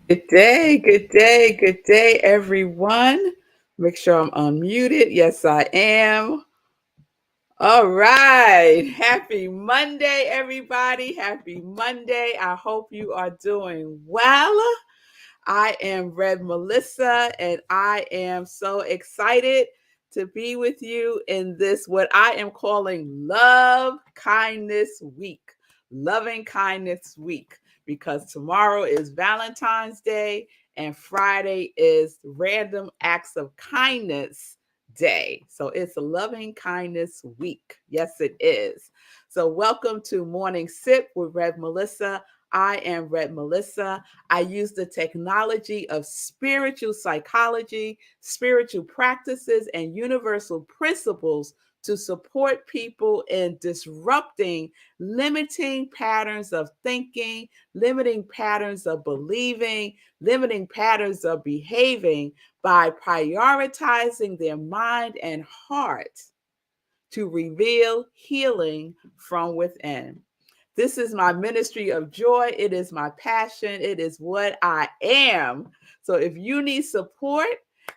Good day, everyone. Make sure I'm unmuted. Yes, I am. All right. Happy Monday, everybody. Happy Monday. I hope you are doing well. I am Red Melissa, and I am so excited to be with you in this, what I am calling Love Kindness Week. Loving Kindness Week, because tomorrow is Valentine's Day and Friday is Random Acts of Kindness Day. So it's a Loving Kindness Week. Yes, it is. So, welcome to Morning Sip with Red Melissa. I am Red Melissa. I use the technology of spiritual psychology, spiritual practices, and universal principles to support people in disrupting limiting patterns of thinking, limiting patterns of believing, limiting patterns of behaving by prioritizing their mind and heart to reveal healing from within. This is my ministry of joy. It is my passion. It is what I am. So if you need support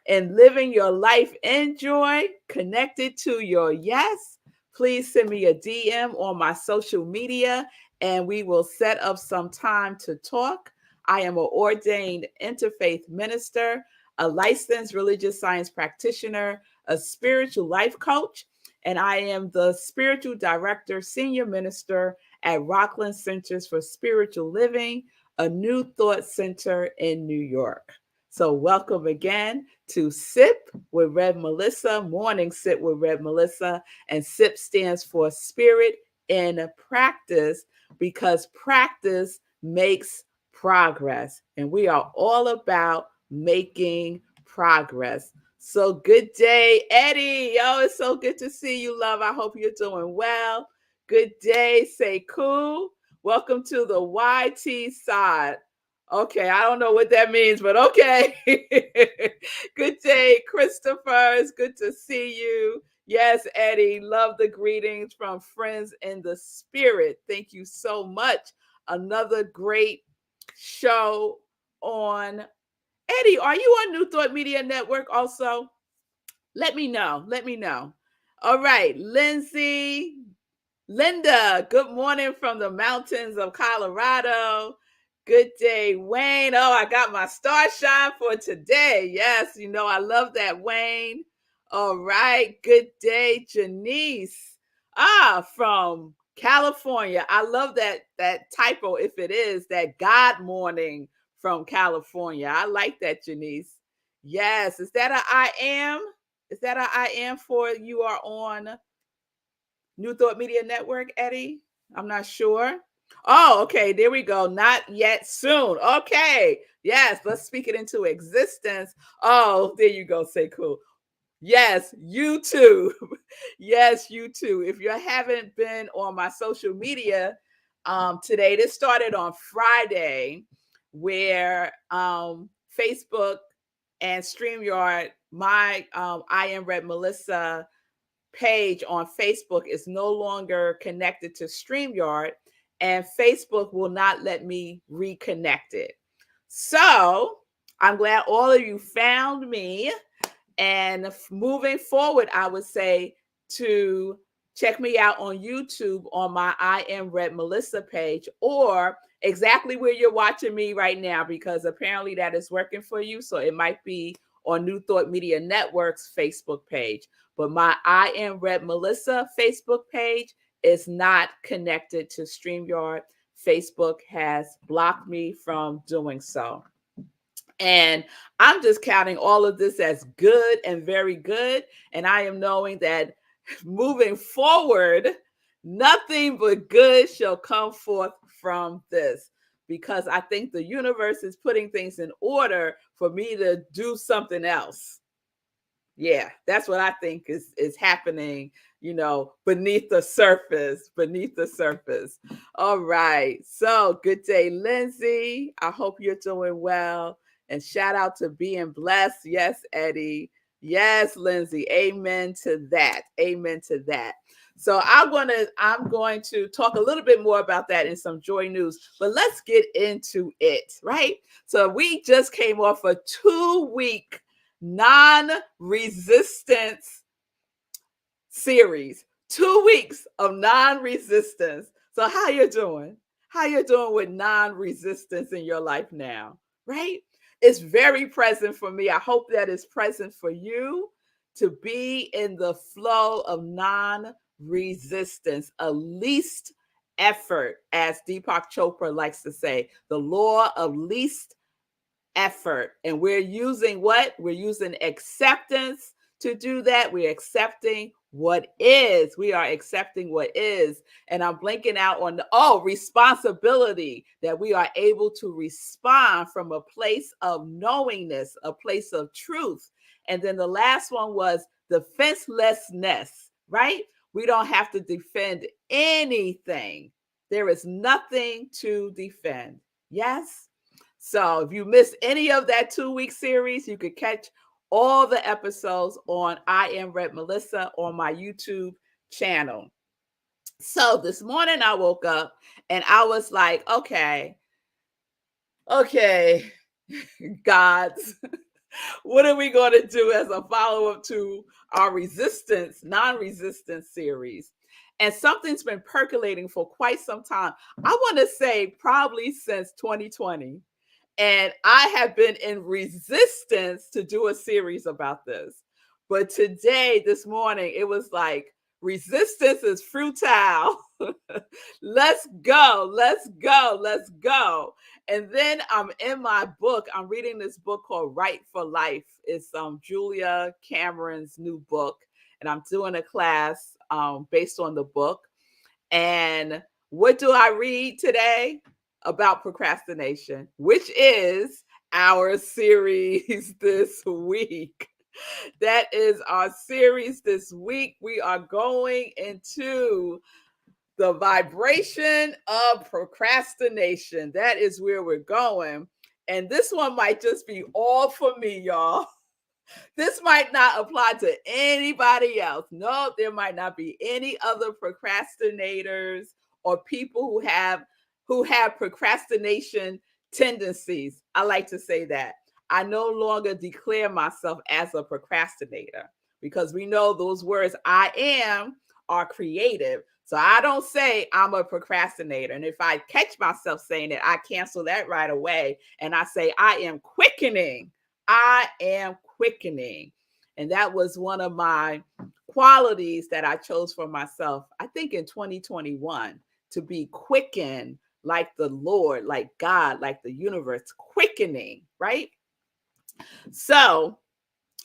in living your life in joy, connected to your yes, please send me a DM on my social media and we will set up some time to talk. I am an ordained interfaith minister, a licensed religious science practitioner, a spiritual life coach, and I am the spiritual director, senior minister at Rockland Centers for Spiritual Living, a New Thought Center in New York. So, welcome again to SIP with Red Melissa, Morning Sip with Red Melissa. And SIP stands for Spirit in Practice, because practice makes progress. And we are all about making progress. So, good day, Eddie. Yo, it's so good to see you, love. I hope you're doing well. Good day, say cool. Welcome to the YT side. Okay, I don't know what that means, but okay. Good day, Christopher. It's good to see you. Yes, Eddie, love the greetings from friends in the spirit. Thank you so much. Another great show on. Eddie, are you on New Thought Media Network also? Let me know. Let me know. All right, Lindsay, Linda, good morning from the mountains of Colorado. Good day, Wayne. Oh, I got my star shine for today. Yes, you know, I love that, Wayne. All right. Good day, Janice. From California. I love that typo, if it is, that God morning from California. I like that, Janice. Yes. Is that a I am? Is that a I am for you are on New Thought Media Network, Eddie? I'm not sure. Oh, okay. There we go. Not yet, soon. Okay. Yes, let's speak it into existence. Oh, there you go. Say cool. Yes, you too. Yes, you too. If you haven't been on my social media today, this started on Friday, where Facebook and StreamYard, my I am Red Melissa page on Facebook is no longer connected to StreamYard, and Facebook will not let me reconnect it. So I'm glad all of you found me. And moving forward, I would say to check me out on YouTube on my I Am Red Melissa page, or exactly where you're watching me right now, because apparently that is working for you. So it might be on New Thought Media Network's Facebook page. But my I Am Red Melissa Facebook page is not connected to StreamYard. Facebook has blocked me from doing so. And I'm just counting all of this as good and very good. And I am knowing that moving forward, nothing but good shall come forth from this, because I think the universe is putting things in order for me to do something else. Yeah, that's what I think is happening, beneath the surface, beneath the surface. All right. So, good day, Lindsay. I hope you're doing well. And shout out to being blessed. Yes, Eddie. Yes, Lindsay. Amen to that. Amen to that. So I'm going to talk a little bit more about that in some joy news, but let's get into it, right? So we just came off a 2-week non-resistance series. 2 weeks of non-resistance. So how you doing? How you doing with non-resistance in your life now? Right? It's very present for me. I hope that it's present for you to be in the flow of non-resistance, a least effort, as Deepak Chopra likes to say, the law of least effort. And we're using what? We're using acceptance to do that. We're accepting what is. We are accepting what is. And I'm blinking out on the responsibility, that we are able to respond from a place of knowingness, a place of truth. And then the last one was defenselessness, right? We don't have to defend anything. There is nothing to defend. Yes? So if you missed any of that 2-week series, you could catch all the episodes on I Am Red Melissa on my YouTube channel. So this morning I woke up and I was like, okay, gods, what are we going to do as a follow-up to our non-resistance series? And something's been percolating for quite some time. I want to say probably since 2020. And I have been in resistance to do a series about this. But today, this morning, it was like, resistance is futile. Let's go, let's go, let's go. And then I'm in my book. I'm reading this book called Right for Life. It's Julia Cameron's new book. And I'm doing a class based on the book. And what do I read today? About procrastination, which is our series this week. That is our series this week. We are going into the vibration of procrastination. That is where we're going. And this one might just be all for me, y'all. This might not apply to anybody else. No, there might not be any other procrastinators or people who have procrastination tendencies. I like to say that. I no longer declare myself as a procrastinator, because we know those words I am are creative. So I don't say I'm a procrastinator. And if I catch myself saying it, I cancel that right away. And I say I am quickening. I am quickening. And that was one of my qualities that I chose for myself, I think in 2021, to be quickened like the Lord, like God, like the universe, quickening, right? So,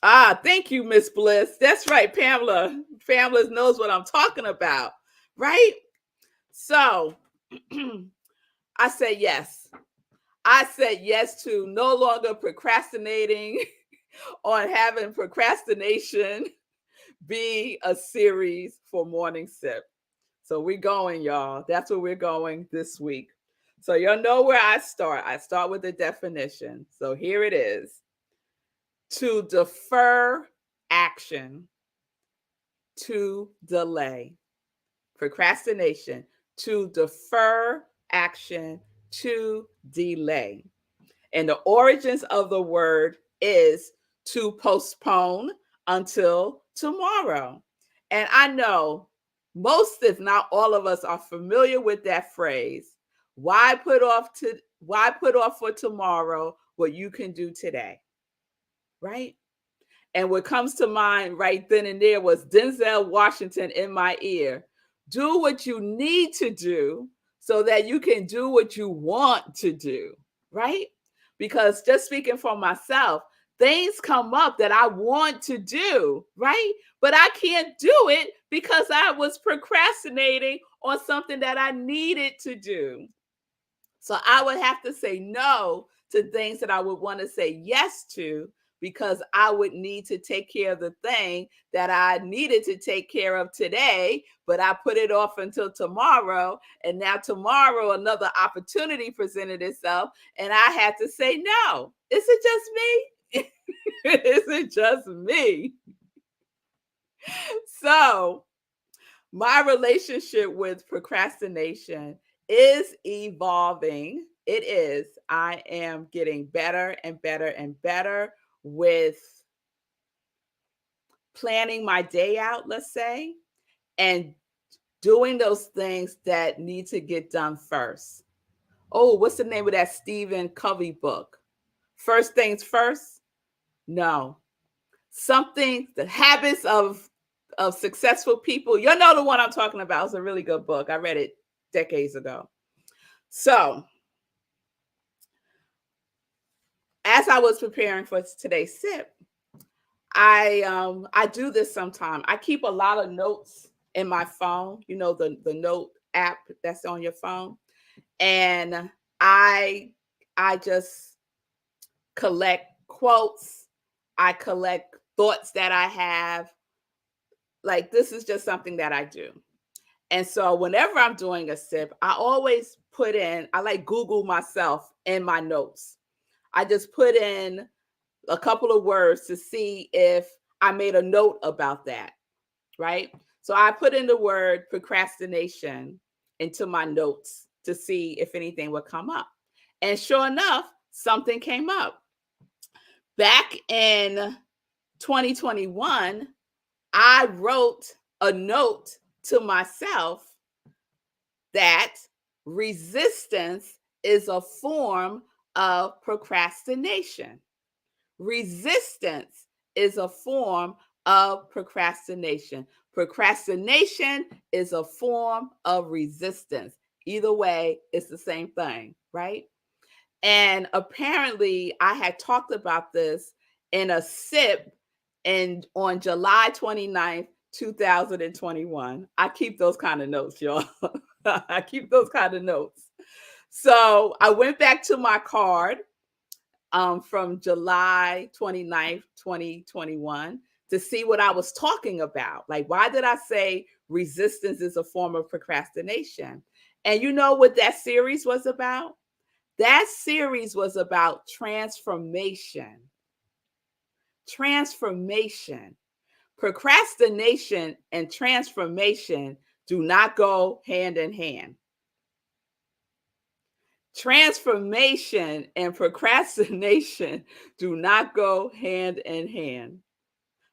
thank you, Miss Bliss. That's right, Pamela. Pamela knows what I'm talking about, right? So, I said yes. I said yes to no longer procrastinating on having procrastination be a series for Morning Sip. So we're going, y'all. That's where we're going this week. So y'all know where I start. I start with the definition. So here it is. To defer action, to delay. Procrastination, to defer action, to delay. And the origins of the word is to postpone until tomorrow. And I know most, if not all of us, are familiar with that phrase. Why put off for tomorrow what you can do today? Right? And what comes to mind right then and there was Denzel Washington in my ear. Do what you need to do so that you can do what you want to do, right? Because just speaking for myself, things come up that I want to do, right? But I can't do it because I was procrastinating on something that I needed to do. So I would have to say no to things that I would want to say yes to, because I would need to take care of the thing that I needed to take care of today, but I put it off until tomorrow. And now tomorrow, another opportunity presented itself, and I had to say no. Is it just me? Is it just me? So My relationship with procrastination is evolving. It is. I am getting better and better and better with planning my day out, let's say, and doing those things that need to get done first. Oh, what's the name of that Stephen Covey book? First things first? No. Something, the habits of successful people. You know the one I'm talking about. It's a really good book. I read it decades ago. So, as I was preparing for today's sip, I do this sometime. I keep a lot of notes in my phone, you know, the note app that's on your phone. And I I just collect quotes. I collect thoughts that I have. Like this is just something that I do. And so whenever I'm doing a sip, I always put in, I like Google myself in my notes. I just put in a couple of words to see if I made a note about that, right? So I put in the word procrastination into my notes to see if anything would come up. And sure enough, something came up. Back in 2021, I wrote a note to myself that resistance is a form of procrastination. Resistance is a form of procrastination. Procrastination is a form of resistance. Either way, it's the same thing, right? And apparently, I had talked about this in a sip and on July 29th, 2021. I keep those kind of notes, y'all. I keep those kind of notes. So I went back to my card from July 29th, 2021 to see what I was talking about. Like, why did I say resistance is a form of procrastination? And you know what that series was about? That series was about transformation. Transformation. Procrastination and transformation do not go hand in hand. Transformation and procrastination do not go hand in hand.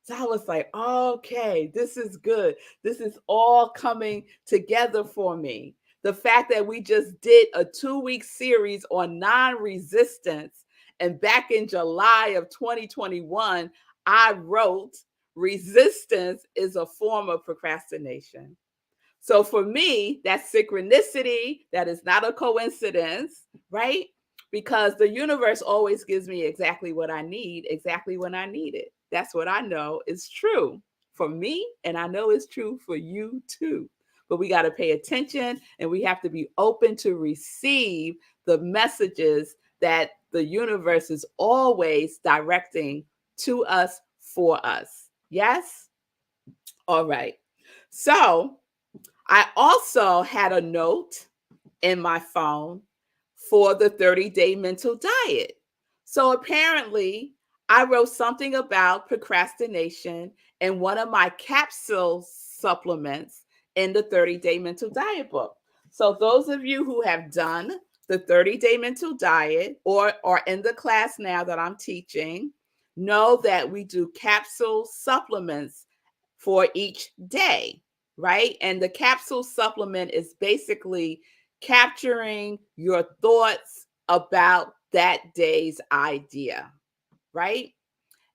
So I was like, okay, this is good. This is all coming together for me. The fact that we just did a 2-week series on non resistance, and back in July of 2021, I wrote resistance is a form of procrastination. So for me, that's synchronicity. That is not a coincidence, right? Because the universe always gives me exactly what I need, exactly when I need it. That's what I know is true for me, and I know it's true for you too. But we got to pay attention and we have to be open to receive the messages that the universe is always directing to us for us. Yes? All right. So, I also had a note in my phone for the 30-day mental diet. So apparently, I wrote something about procrastination in one of my capsule supplements in the 30-day mental diet book. So those of you who have done the 30-day mental diet or are in the class now that I'm teaching, know that we do capsule supplements for each day, right? And the capsule supplement is basically capturing your thoughts about that day's idea, right?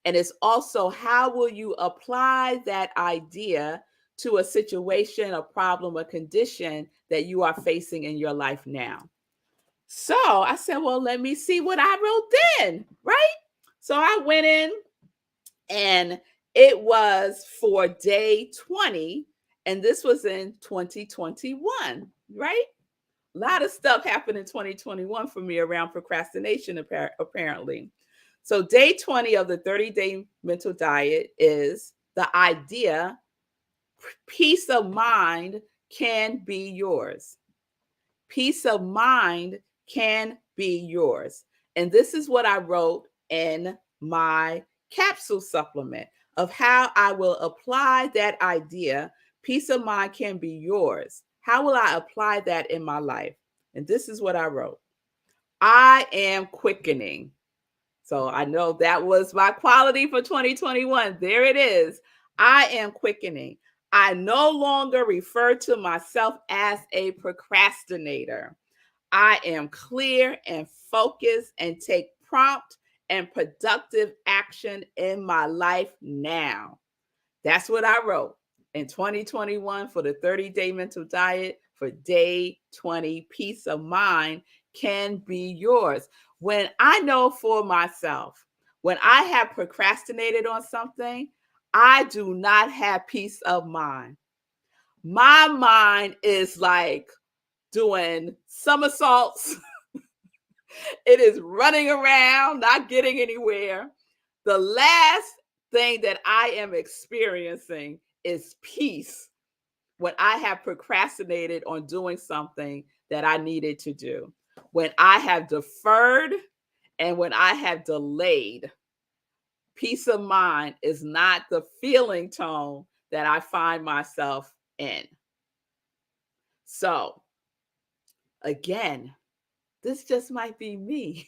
And it's also how will you apply that idea to a situation, a problem, a condition that you are facing in your life now. So I said, well, let me see what I wrote then, right? So I went in and it was for day 20, and this was in 2021, right? A lot of stuff happened in 2021 for me around procrastination, apparently. So, day 20 of the 30-day mental diet is the idea peace of mind can be yours. Peace of mind can be yours. And this is what I wrote in my capsule supplement of how I will apply that idea. Peace of mind can be yours. How will I apply that in my life? And this is what I wrote. I am quickening. So I know that was my quality for 2021. There it is. I am quickening. I no longer refer to myself as a procrastinator. I am clear and focused and take prompt and productive action in my life now. That's what I wrote in 2021 for the 30-day mental diet for day 20. Peace of mind can be yours. When I know for myself, when I have procrastinated on something, I do not have peace of mind. My mind is like doing somersaults. It is running around, not getting anywhere. The last thing that I am experiencing is peace when I have procrastinated on doing something that I needed to do. When I have deferred and when I have delayed, peace of mind is not the feeling tone that I find myself in. So, again, this just might be me.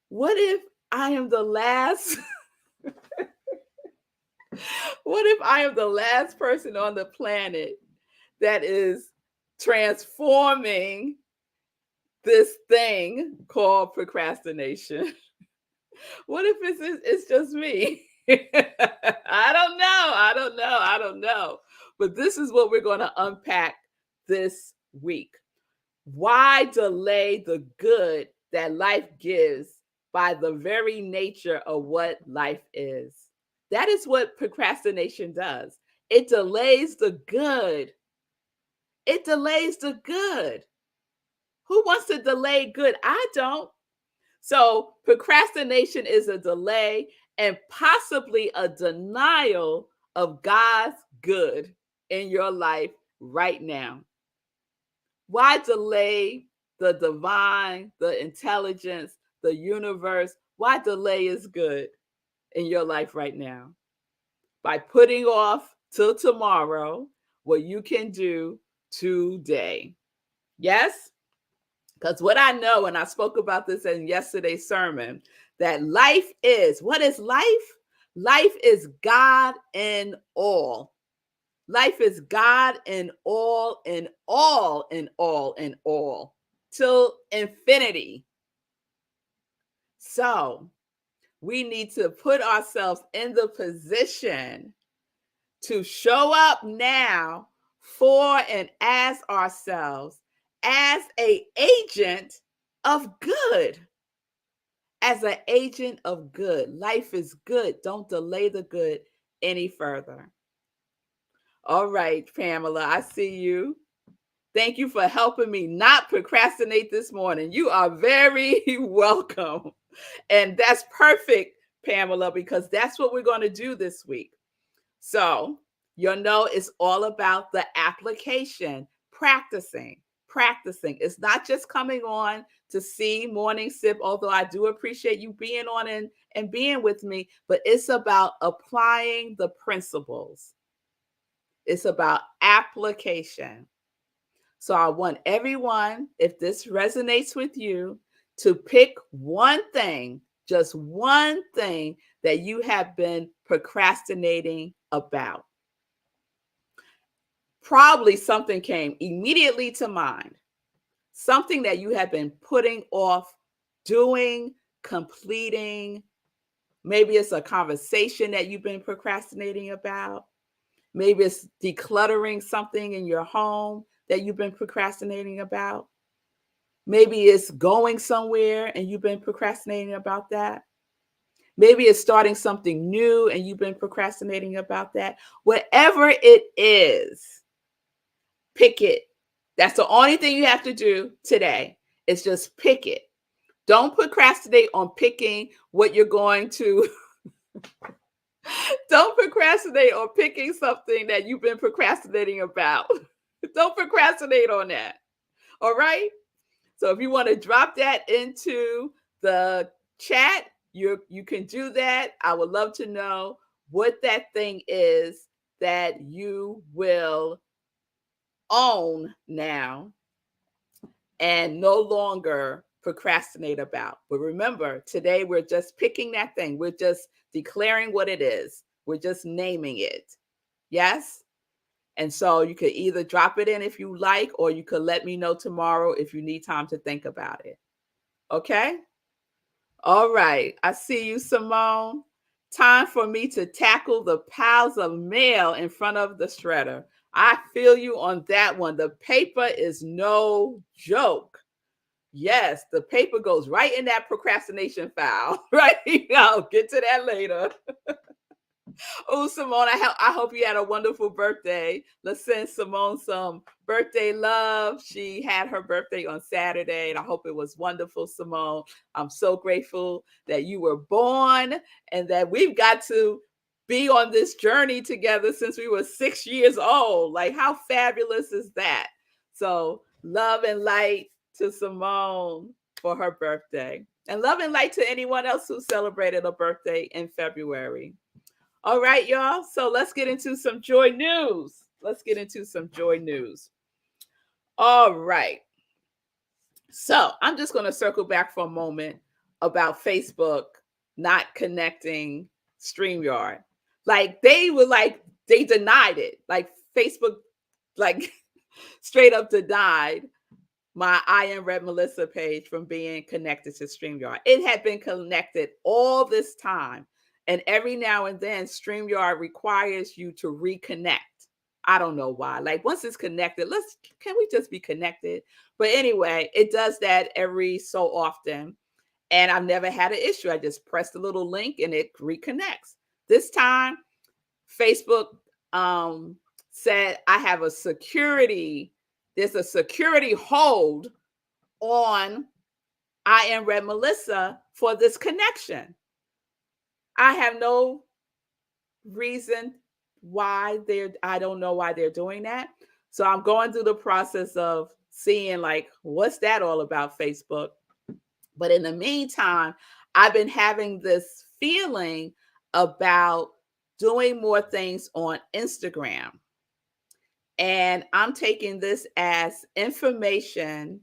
What if I am the last? What if I am the last person on the planet that is transforming this thing called procrastination? What if it's just me? I don't know. I don't know. But this is what we're going to unpack this week. Why delay the good that life gives by the very nature of what life is? That is what procrastination does. It delays the good. It delays the good. Who wants to delay good? I don't. So procrastination is a delay and possibly a denial of God's good in your life right now. Why delay the divine, the intelligence, the universe? Why delay is good in your life right now? By putting off till tomorrow what you can do today. Yes? Because what I know, and I spoke about this in yesterday's sermon, that life is, what is life? Life is God in all. Life is God in all, in all, in all, in all, till infinity. So we need to put ourselves in the position to show up now for and as ourselves as an agent of good. As an agent of good. Life is good. Don't delay the good any further. All right, Pamela, I see you. Thank you for helping me not procrastinate this morning. You are very welcome. And that's perfect, Pamela, because that's what we're going to do this week. So, you'll know it's all about the application, practicing. It's not just coming on to see Morning Sip, although I do appreciate you being on and being with me, but it's about applying the principles. It's about application. So I want everyone, if this resonates with you, to pick one thing, just one thing that you have been procrastinating about. Probably something came immediately to mind. Something that you have been putting off doing, completing. Maybe it's a conversation that you've been procrastinating about. Maybe it's decluttering something in your home that you've been procrastinating about. Maybe it's going somewhere and you've been procrastinating about that. Maybe it's starting something new and you've been procrastinating about that. Whatever it is, pick it. That's the only thing you have to do today is just pick it. Don't procrastinate on picking what you're going to. Don't procrastinate on picking something that you've been procrastinating about. Don't procrastinate on that. All right? So if you want to drop that into the chat, you can do that. I would love to know what that thing is that you will own now and no longer procrastinate about. But remember, today we're just picking that thing. We're just declaring what it is. We're just naming it. Yes? And so you could either drop it in if you like, or you could let me know tomorrow if you need time to think about it. Okay? All right. I see you, Simone. Time for me to tackle the piles of mail in front of the shredder. I feel you on that one. The paper is no joke. Yes, the paper goes right in that procrastination file, right? I'll get to that later. Oh, Simone, I hope you had a wonderful birthday. Let's send Simone some birthday love. She had her birthday on Saturday, and I hope it was wonderful, Simone. I'm so grateful that you were born and that we've got to be on this journey together since we were 6 years old. Like, how fabulous is that? So, love and light to Simone for her birthday. And love and light to anyone else who celebrated a birthday in February. All right, y'all. So let's get into some joy news. Let's get into some joy news. All right. So I'm just going to circle back for a moment about Facebook not connecting StreamYard. Like they denied it. Like Facebook, like straight up denied my I Am Red Melissa page from being connected to StreamYard. It had been connected all this time. And every now and then, StreamYard requires you to reconnect. I don't know why. Like once it's connected, can we just be connected? But anyway, it does that every so often. And I've never had an issue. I just press the little link and it reconnects. This time, Facebook said there's a security hold on I Am Red Melissa for this connection. I have no reason I don't know why they're doing that. So I'm going through the process of seeing like, what's that all about, Facebook? But in the meantime, I've been having this feeling about doing more things on Instagram. And I'm taking this as information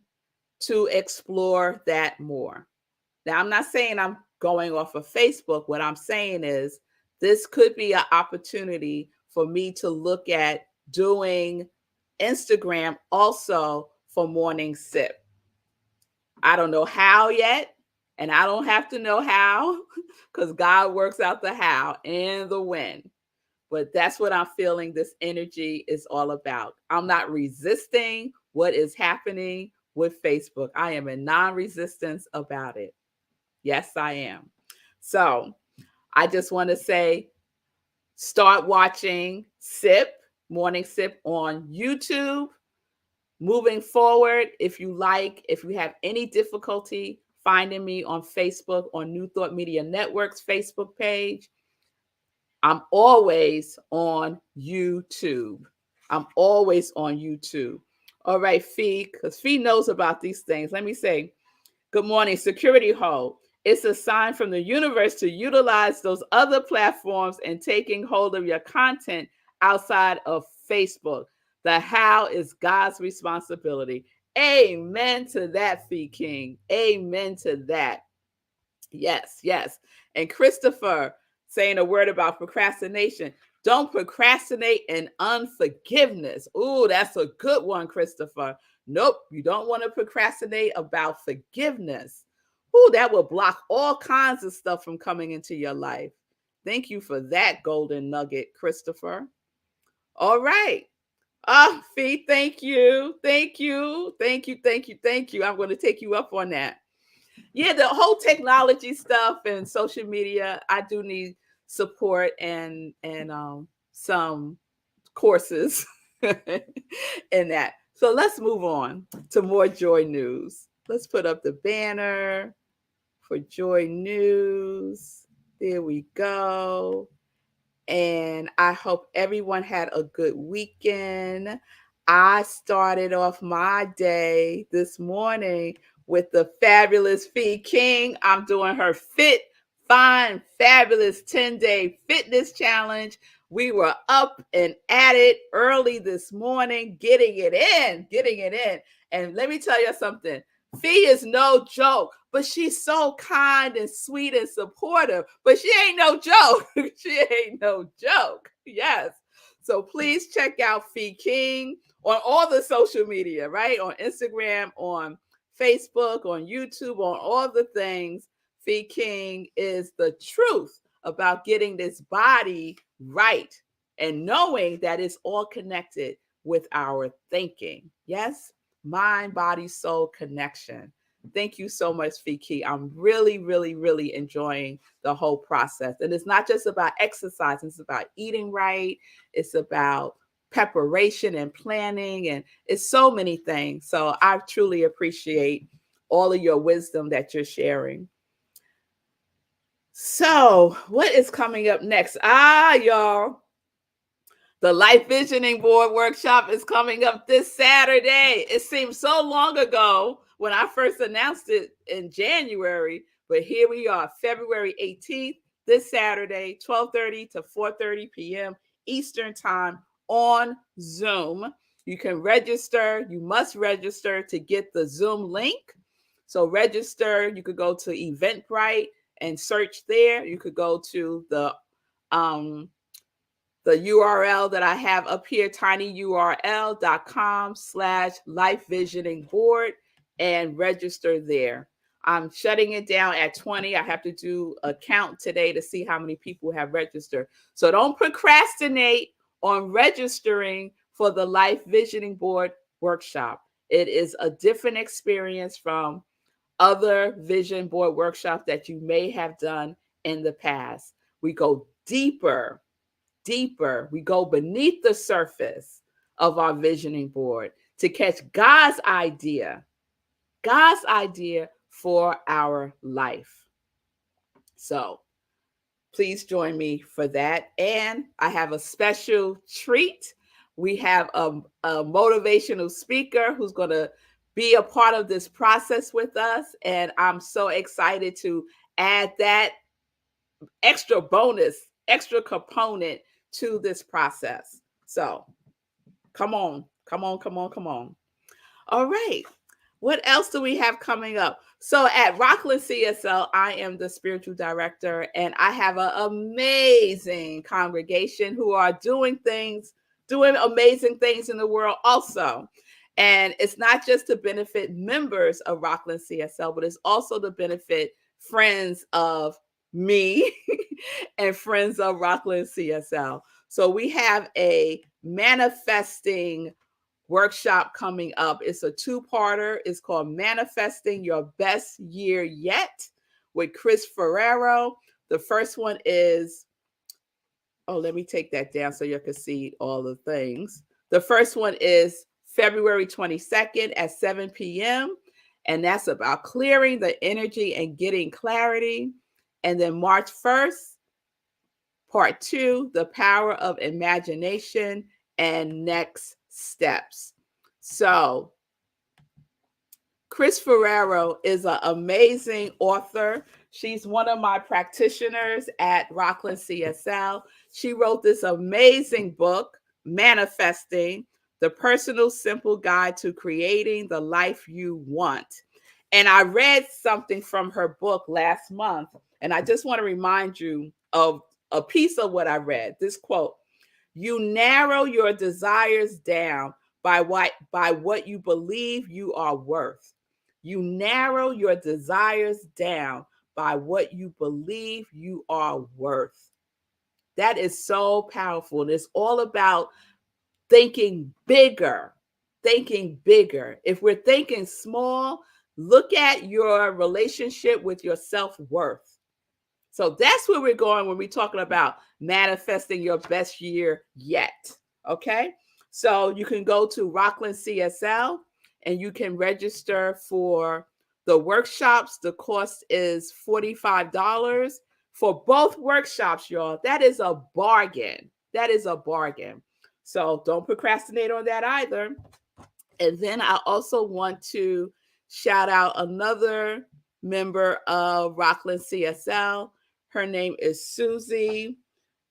to explore that more. Now, I'm not saying I'm going off of Facebook. What I'm saying is this could be an opportunity for me to look at doing Instagram also for Morning Sip. I don't know how yet, and I don't have to know how because God works out the how and the when. But that's what I'm feeling this energy is all about. I'm not resisting what is happening with Facebook. I am in non-resistance about it. Yes, I am. So I just want to say, start watching Morning Sip on YouTube. Moving forward, if you have any difficulty finding me on Facebook, on New Thought Media Network's Facebook page, I'm always on YouTube. All right, Fee, because Fee knows about these things. Let me say, good morning, security hold. It's a sign from the universe to utilize those other platforms and taking hold of your content outside of Facebook. The how is God's responsibility. Amen to that, Fee King. Amen to that. Yes, yes. And Christopher saying a word about procrastination. Don't procrastinate in unforgiveness. Ooh, that's a good one, Christopher. Nope, you don't want to procrastinate about forgiveness. Ooh, that will block all kinds of stuff from coming into your life. Thank you for that golden nugget, Christopher. All right. Fee, thank you. Thank you. Thank you. Thank you. Thank you. I'm going to take you up on that. Yeah, the whole technology stuff and social media, I do need support and some courses in that. So let's move on to more joy news. Let's put up the banner for joy news. There we go. And I hope everyone had a good weekend. I started off my day this morning with the fabulous Fee King. I'm doing her Fit, Fine, Fabulous 10-day fitness challenge We were up and at it early this morning, getting it in. And let me tell you something. Fee is no joke, but she's so kind and sweet and supportive. But she ain't no joke. She ain't no joke. Yes. So please check out Fee King on all the social media, right? On Instagram, on Facebook, on YouTube, on all the things. Fee King is the truth about getting this body right and knowing that it's all connected with our thinking. Yes, mind, body, soul connection. Thank you so much, Fiki. I'm really, really, really enjoying the whole process. And it's not just about exercise, it's about eating right, it's about preparation and planning, and it's so many things. So I truly appreciate all of your wisdom that you're sharing. So, what is coming up next? Y'all, the Life Visioning Board Workshop is coming up this Saturday. It seems so long ago when I first announced it in January, but here we are, February 18th, this Saturday, 12:30 to 4:30 p.m. Eastern Time on Zoom. You can register. You must register to get the Zoom link. So register. You could go to Eventbrite and search there. You could go to the URL that I have up here, tinyurl.com/lifevisioningboard, and register there. I'm shutting it down at 20. I have to do a count today to see how many people have registered. So don't procrastinate on registering for the Life Visioning Board workshop. It is a different experience from other vision board workshops that you may have done in the past. We go deeper. We go beneath the surface of our visioning board to catch God's idea for our life. So please join me for that. And I have a special treat. We have a motivational speaker who's going to be a part of this process with us. And I'm so excited to add that extra bonus, extra component to this process. So come on. All right. What else do we have coming up? So at Rockland CSL, I am the spiritual director, and I have an amazing congregation who are doing amazing things in the world also. And it's not just to benefit members of Rockland CSL, but it's also to benefit friends of me and friends of Rockland CSL. So we have a manifesting workshop coming up. It's a two-parter. It's called Manifesting Your Best Year Yet with Chris Ferrero. The first one is, let me take that down so you can see all the things. The first one is February 22nd at 7 p.m. And that's about clearing the energy and getting clarity. And then March 1st, part 2, the power of imagination and next steps. So Chris Ferrero is an amazing author. She's one of my practitioners at Rockland CSL. She wrote this amazing book, Manifesting, the Personal Simple Guide to Creating the Life You Want. And I read something from her book last month, and I just want to remind you of a piece of what I read. This quote: "You narrow your desires down by what you believe you are worth. You narrow your desires down by what you believe you are worth." That is so powerful. And it's all about thinking bigger. If we're thinking small, look at your relationship with your self-worth. So that's where we're going when we're talking about manifesting your best year yet. Okay. So you can go to Rockland CSL and you can register for the workshops. The cost is $45 for both workshops, y'all. That is a bargain. So don't procrastinate on that either. And then I also want to shout out another member of Rockland CSL. Her name is Susie.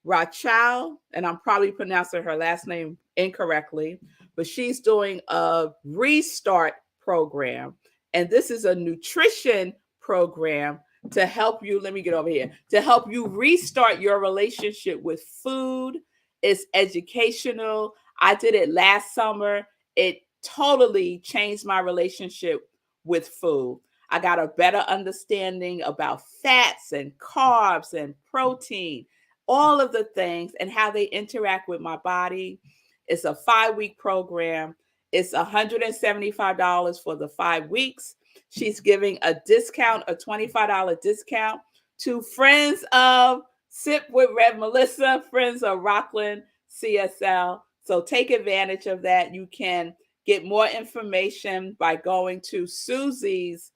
Rachel, and I'm probably pronouncing her last name incorrectly, but she's doing a restart program. And this is a nutrition program to help you. Let me get over here to help you restart your relationship with food. It's educational. I did it last summer. It totally changed my relationship with food. I got a better understanding about fats and carbs and protein, all of the things and how they interact with my body. It's a 5-week program. It's $175 for the 5 weeks. She's giving a discount, a $25 discount to friends of Sip with Rev Melissa, friends of Rockland CSL. So take advantage of that. You can get more information by going to Susie's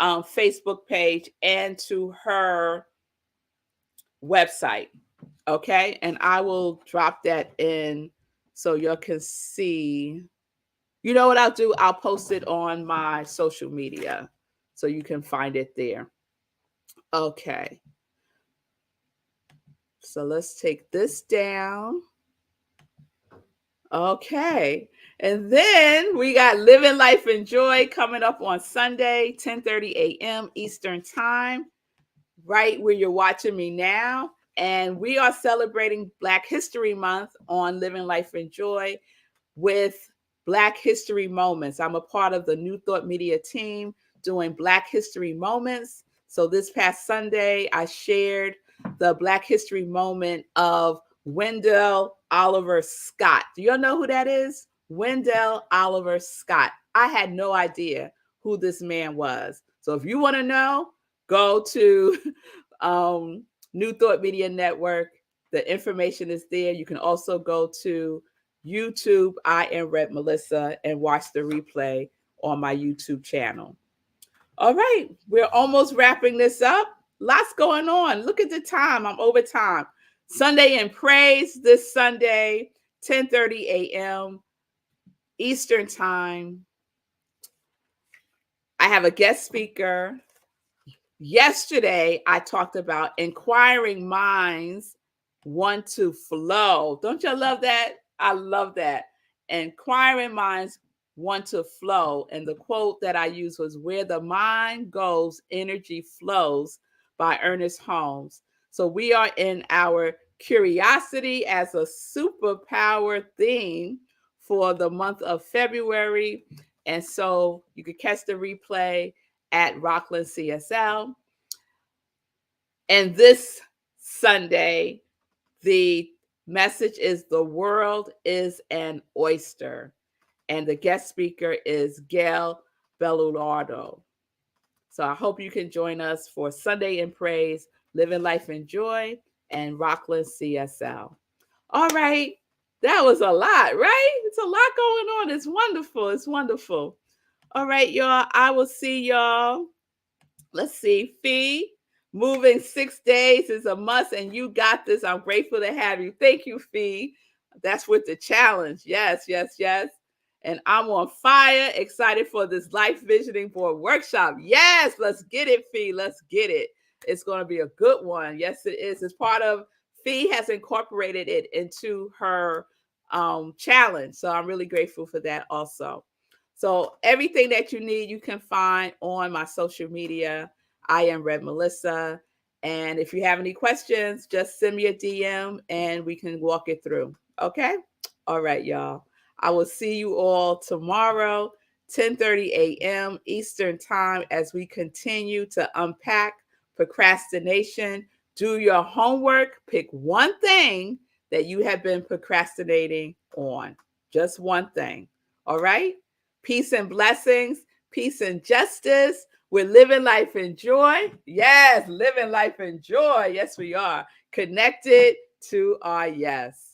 Facebook page and to her website. Okay. And I will drop that in so you can see. You know what I'll do? I'll post it on my social media so you can find it there. Okay. So let's take this down. Okay. And then we got Living Life in Joy coming up on Sunday, 10:30 a.m. Eastern Time, right where you're watching me now. And we are celebrating Black History Month on Living Life in Joy with Black History Moments. I'm a part of the New Thought Media team doing Black History Moments. So this past Sunday, I shared the Black History moment of Wendell Oliver Scott. Do y'all know who that is? Wendell Oliver Scott. I had no idea who this man was. So if you want to know, go to New Thought Media Network. The information is there. You can also go to YouTube, I Am Rev Melissa, and watch the replay on my YouTube channel. All right, we're almost wrapping this up. Lots going on. Look at the time. I'm over time. Sunday in Praise this Sunday, 10:30 a.m. Eastern Time. I have a guest speaker. Yesterday, I talked about inquiring minds want to flow. Don't you love that? I love that. Inquiring minds want to flow. And the quote that I used was, "Where the mind goes, energy flows," by Ernest Holmes. So we are in our curiosity as a superpower theme for the month of February. And so you could catch the replay at Rockland CSL. And this Sunday, the message is "The world is an oyster." And the guest speaker is Gail Bellulardo. So I hope you can join us for Sunday in Praise, Living Life in Joy, and Rockland CSL. All right. That was a lot, right? It's a lot going on. It's wonderful. It's wonderful. All right, y'all. I will see y'all. Let's see. Fee, moving 6 days is a must, and you got this. I'm grateful to have you. Thank you, Fee. That's with the challenge. Yes, yes, yes. And I'm on fire, excited for this life visioning board workshop. Yes, let's get it, Fee. Let's get it. It's going to be a good one. Yes, it is. It's part of, Fee has incorporated it into her challenge. So I'm really grateful for that also. So everything that you need, you can find on my social media. I Am Rev Melissa. And if you have any questions, just send me a DM and we can walk it through. Okay? All right, y'all. I will see you all tomorrow, 10:30 a.m. Eastern Time, as we continue to unpack procrastination. Do your homework. Pick one thing that you have been procrastinating on. Just one thing. All right? Peace and blessings. Peace and justice. We're living life in joy. Yes, living life in joy. Yes, we are. Connected to our yes.